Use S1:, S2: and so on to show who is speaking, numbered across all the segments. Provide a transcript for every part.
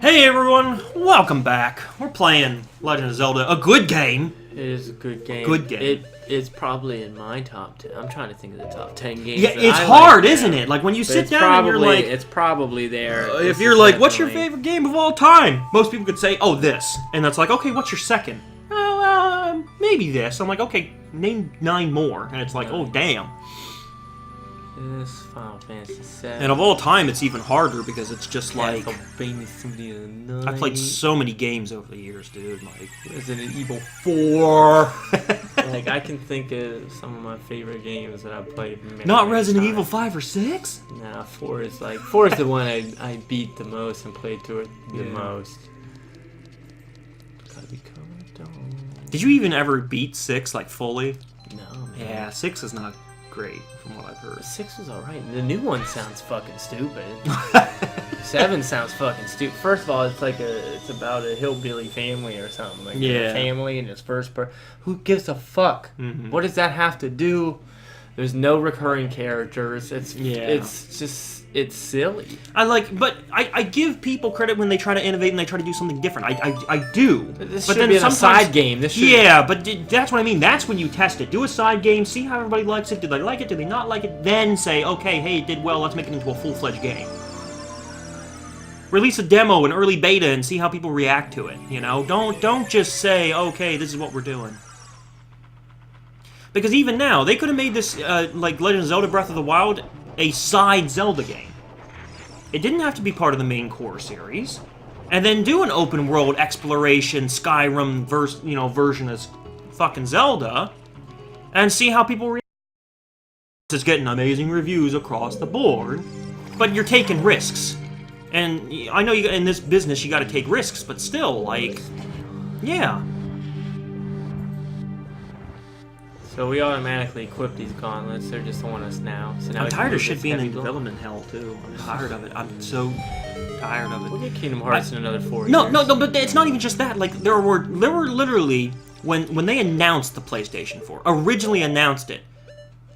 S1: Hey everyone, welcome back. We're playing Legend of Zelda, a good game.
S2: It is a good game.
S1: Good game.
S2: It is probably in my top 10. I'm trying to think of the top 10 games.
S1: Yeah, it's hard, isn't it? Like when you sit down and you're like...
S2: It's probably there.
S1: If you're like, what's your favorite game of all time? Most people could say, oh, this. And that's like, okay, what's your second? Oh, maybe this. I'm like, okay, name 9 more. And it's like, oh, damn.
S2: This Final Fantasy VII.
S1: And of all time, it's even harder because it's just like... I've played so many games over the years, dude. Like
S2: Resident Evil 4. Like, I can think of some of my favorite games that I've played.
S1: Not Resident Evil 5 or 6?
S2: Nah, 4 is the one I beat the most and played through it the most. Gotta be coming.
S1: Did you even ever beat 6 like fully?
S2: No, man.
S1: Yeah, 6 is not great from what I've heard.
S2: 6 was alright. The new one sounds fucking stupid. 7 sounds fucking stupid. First of all, it's about a hillbilly family or something. Like a family and his first person. Who gives a fuck?
S1: Mm-hmm.
S2: What does that have to do? There's no recurring characters. It's silly.
S1: I give people credit when they try to innovate and they try to do something different. I do.
S2: This should be a side game.
S1: But that's what I mean. That's when you test it. Do a side game, see how everybody likes it. Do they like it? Do they not like it? Then say, okay, hey, it did well. Let's make it into a full-fledged game. Release a demo, an early beta, and see how people react to it. You know, don't just say, okay, this is what we're doing. Because even now, they could have made this, like Legend of Zelda Breath of the Wild, a side Zelda game. It didn't have to be part of the main core series. And then do an open world exploration Skyrim version of fucking Zelda and see how people react. It's getting amazing reviews across the board, but you're taking risks. And I know in this business you got to take risks, but still, like, yeah.
S2: So we automatically equip these gauntlets. They're just on us now. So now
S1: I'm tired of shit being in development hell too. I'm tired of it. I'm so tired of it.
S2: We'll get Kingdom Hearts in another 4 years.
S1: No, but it's not even just that. Like there were literally when they announced the PlayStation 4, originally announced it,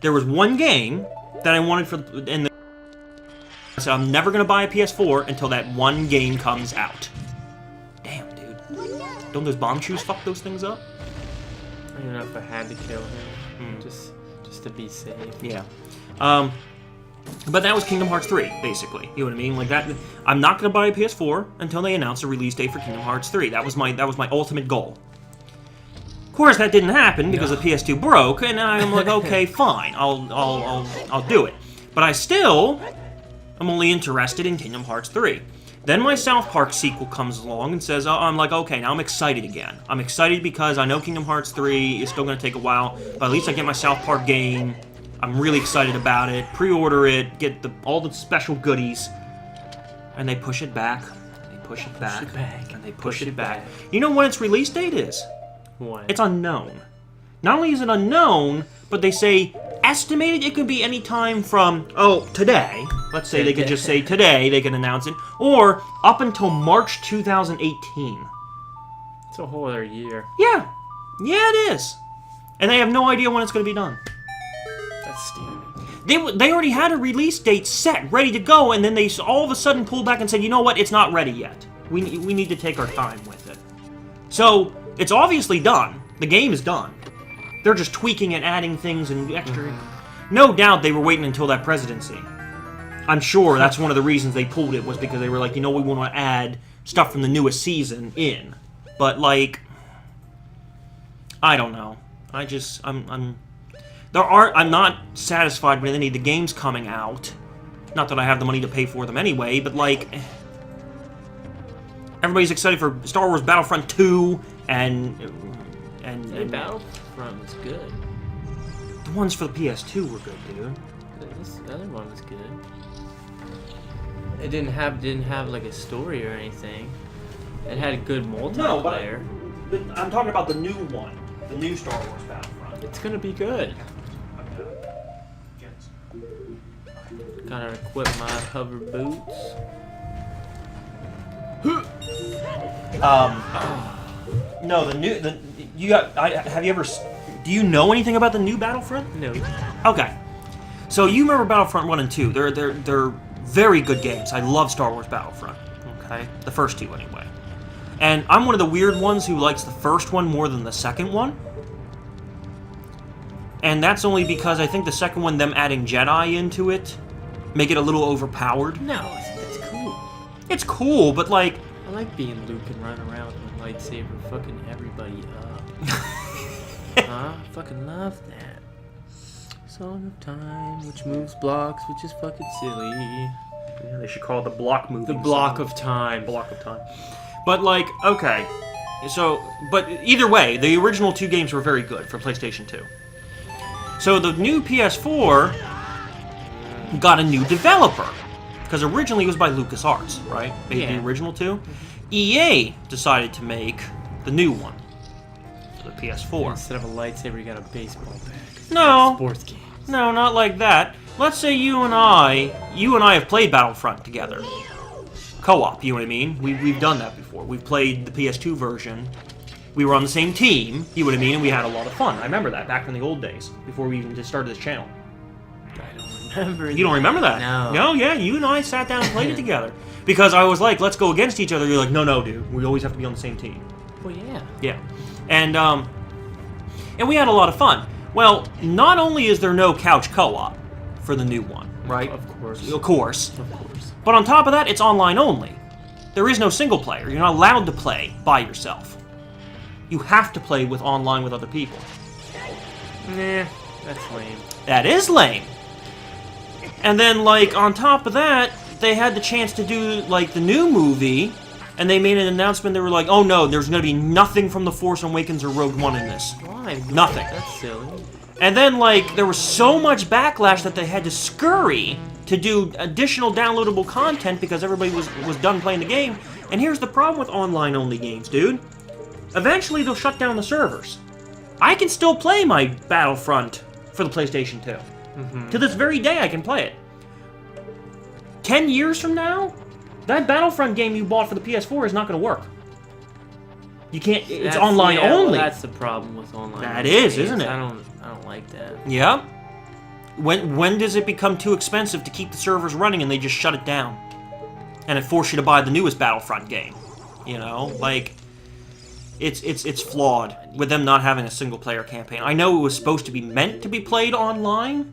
S1: there was one game that I wanted I said I'm never gonna buy a PS4 until that one game comes out. Damn, dude. Don't those bomb shoes fuck those things up?
S2: I don't know if I had to kill him, just to be safe.
S1: Yeah, but that was Kingdom Hearts 3, basically. You know what I mean? Like that. I'm not gonna buy a PS4 until they announce a release date for Kingdom Hearts 3. That was my ultimate goal. Of course, that didn't happen because the PS2 broke, and I'm like, okay, fine, I'll do it. But I still am only interested in Kingdom Hearts 3. Then my South Park sequel comes along and says, I'm like, okay, now I'm excited again. I'm excited because I know Kingdom Hearts 3 is still going to take a while, but at least I get my South Park game. I'm really excited about it. Pre-order it, get all the special goodies. And they push it back, and they push it back, and they push it back. You know when its release date is?
S2: What?
S1: It's unknown. Not only is it unknown, but they say estimated it could be any time from, today. Let's say they could just say today, they can announce it. Or up until March 2018.
S2: It's a whole other year.
S1: Yeah. Yeah, it is. And they have no idea when it's going to be done.
S2: That's stupid.
S1: They already had a release date set, ready to go, and then they all of a sudden pulled back and said, you know what, it's not ready yet. We need to take our time with it. So, it's obviously done. The game is done. They're just tweaking and adding things and extra. No doubt they were waiting until that presidency. I'm sure that's one of the reasons they pulled it was because they were like, you know, we want to add stuff from the newest season in. But like, I don't know. I'm not satisfied with any of the games coming out. Not that I have the money to pay for them anyway, but like, everybody's excited for Star Wars Battlefront 2 and
S2: Battlefront was good.
S1: The ones for the PS2 were good, dude.
S2: This other one was good. It didn't have like a story or anything. It had a good multiplayer.
S1: No, but I'm talking about the new one, the new Star Wars Battlefront.
S2: It's gonna be good. Gotta equip my hover boots.
S1: No, do you know anything about the new Battlefront?
S2: No.
S1: Okay. So you remember Battlefront 1 and 2. They're very good games. I love Star Wars Battlefront. Okay? The first two, anyway. And I'm one of the weird ones who likes the first one more than the second one. And that's only because I think the second one, them adding Jedi into it, make it a little overpowered.
S2: No, it's cool.
S1: It's cool, but like...
S2: I like being Luke and running around with a lightsaber fucking everybody up. I fucking love that. Song of Time, which moves blocks, which is fucking silly.
S1: Yeah, they should call it the block movie.
S2: The Block of Time.
S1: Block of Time. But like, okay. So, but either way, the original two games were very good for PlayStation 2. So the new PS4 got a new developer. Because originally it was by LucasArts, right? Made the original two. EA decided to make the new one. For the PS4.
S2: Instead of a lightsaber, you got a baseball bat.
S1: No.
S2: Sports games.
S1: No, not like that. Let's say you and I have played Battlefront together. Co-op, you know what I mean? We've done that before. We've played the PS2 version. We were on the same team, you know what I mean? And we had a lot of fun. I remember that back in the old days, before we even just started this channel.
S2: I don't remember.
S1: You don't remember that?
S2: No.
S1: No, yeah, you and I sat down and played it together. Because I was like, let's go against each other. You're like, no, dude. We always have to be on the same team.
S2: Well, yeah.
S1: Yeah. And we had a lot of fun. Well, not only is there no couch co-op for the new one, right?
S2: Of course.
S1: Of course.
S2: Of course.
S1: But on top of that, it's online only. There is no single player. You're not allowed to play by yourself. You have to play online with other people.
S2: Nah, that's lame.
S1: That is lame. And then, like, on top of that, they had the chance to do, like, the new movie, and they made an announcement. They were like, oh no, there's going to be nothing from The Force Awakens or Rogue One in this.
S2: Why?
S1: Nothing.
S2: That's silly.
S1: And then, like, there was so much backlash that they had to scurry to do additional downloadable content because everybody was done playing the game. And here's the problem with online-only games, dude. Eventually, they'll shut down the servers. I can still play my Battlefront for the PlayStation 2. Mm-hmm. To this very day, I can play it. 10 years from now, that Battlefront game you bought for the PS4 is not going to work. You can't. It's online only.
S2: Well, that's the problem with online.
S1: That is,
S2: games.
S1: isn't it?
S2: I don't like that.
S1: Yeah. When does it become too expensive to keep the servers running and they just shut it down? And it forces you to buy the newest Battlefront game. You know, like it's flawed with them not having a single player campaign. I know it was supposed to be meant to be played online,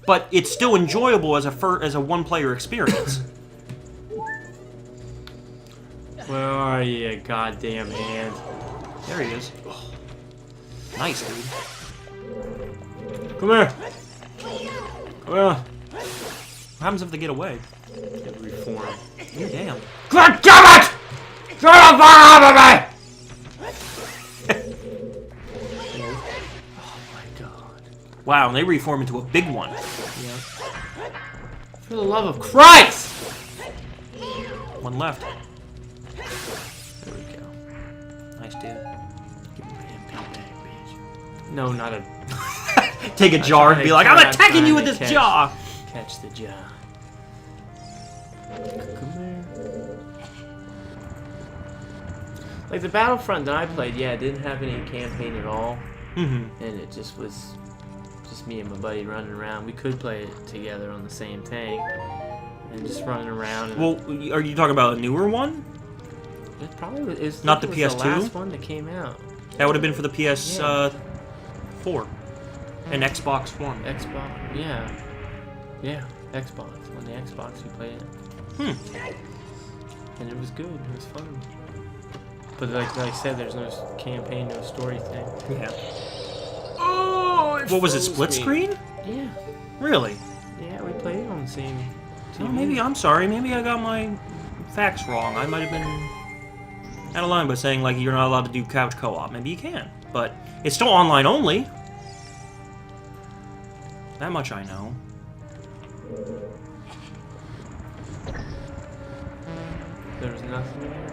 S1: but it's still enjoyable as a one player experience.
S2: Where are you, goddamn hand?
S1: There he is. Oh. Nice, dude.
S2: Come here. Come here.
S1: What happens if they get away?
S2: Get reform.
S1: Oh, damn.
S2: God damn it! Get the fuck out of me! Oh my god.
S1: Wow, and they reform into a big one.
S2: Yeah. For the love of Christ!
S1: One left.
S2: There we go.
S1: Nice, dude.
S2: Give me a back, bitch. No, not a...
S1: Take a jar and be like, I'm attacking you with this jaw!
S2: Catch the jaw. Come here. Like the Battlefront that I played, yeah, it didn't have any campaign at all.
S1: Mm-hmm.
S2: And it just was just me and my buddy running around. We could play it together on the same tank. And just running around. And
S1: Well, are you talking about a newer one?
S2: it probably was...
S1: Not the
S2: the
S1: PS2?
S2: last one that came out.
S1: That would have been for the PS4 and Xbox One.
S2: Xbox, yeah. Yeah, Xbox. On the Xbox you played it. And it was good. It was fun. But like I said, there's no campaign, no story thing.
S1: Yeah.
S2: Oh,
S1: What was it, split screen?
S2: Yeah.
S1: Really?
S2: Yeah, we played it on the same TV.
S1: Oh, maybe, I'm sorry, maybe I got my facts wrong. I might have been out of line by saying, like, you're not allowed to do couch co-op. Maybe you can, but it's still online only. That much I know.
S2: There's nothing in here.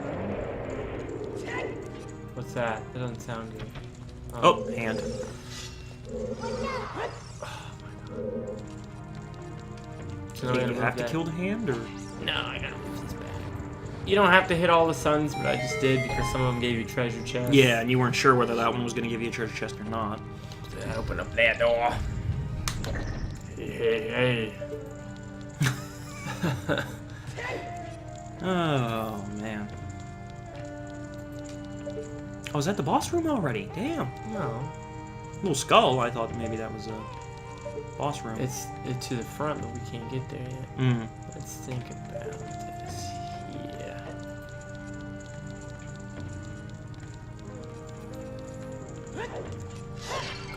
S2: What's that? That doesn't sound good.
S1: Oh, hand.
S2: So now we
S1: Do
S2: gotta
S1: you
S2: move
S1: have to
S2: that.
S1: kill the hand, or?
S2: No, I gotta move this back. You don't have to hit all the suns, but I just did because some of them gave you treasure chests.
S1: Yeah, and you weren't sure whether that one was going to give you a treasure chest or not.
S2: Open up that door. Hey.
S1: Oh, man. Oh, is that the boss room already? Damn.
S2: No.
S1: Little skull. I thought maybe that was a boss room.
S2: It's to the front, but we can't get there yet.
S1: Mm.
S2: Let's think about this. Yeah.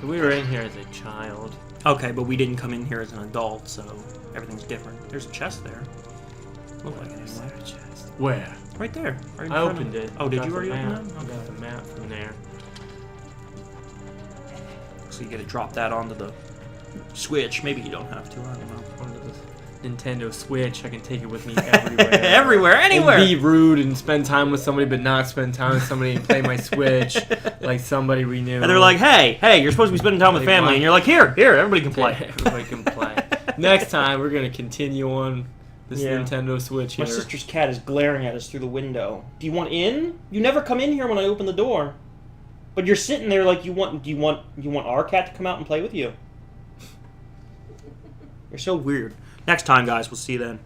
S2: We were in here as a child.
S1: Okay, but we didn't come in here as an adult, so everything's different. There's a chest there. Look like it anyway.
S2: Chest. Where?
S1: Right there. Right in
S2: I
S1: front
S2: opened
S1: of...
S2: it.
S1: Oh, did
S2: Got
S1: you
S2: the
S1: already open
S2: map.
S1: that?
S2: I got the map from there.
S1: So you gotta drop that onto the Switch. Maybe you don't have to. I don't know.
S2: Onto the Nintendo Switch. I can take it with me everywhere.
S1: Everywhere, anywhere.
S2: And be rude and spend time with somebody, but not spend time with somebody and play my Switch like somebody we knew.
S1: And they're like, hey, you're supposed to be spending time with
S2: Like,
S1: family.
S2: why?
S1: And you're like, here, everybody can play.
S2: Everybody can play. Next time, we're gonna continue on this
S1: Yeah.
S2: Nintendo Switch
S1: My
S2: here.
S1: sister's cat is glaring at us through the window. Do you want in? You never come in here when I open the door. But you're sitting there like you want our cat to come out and play with you. You're so weird. Next time, guys, we'll see you then.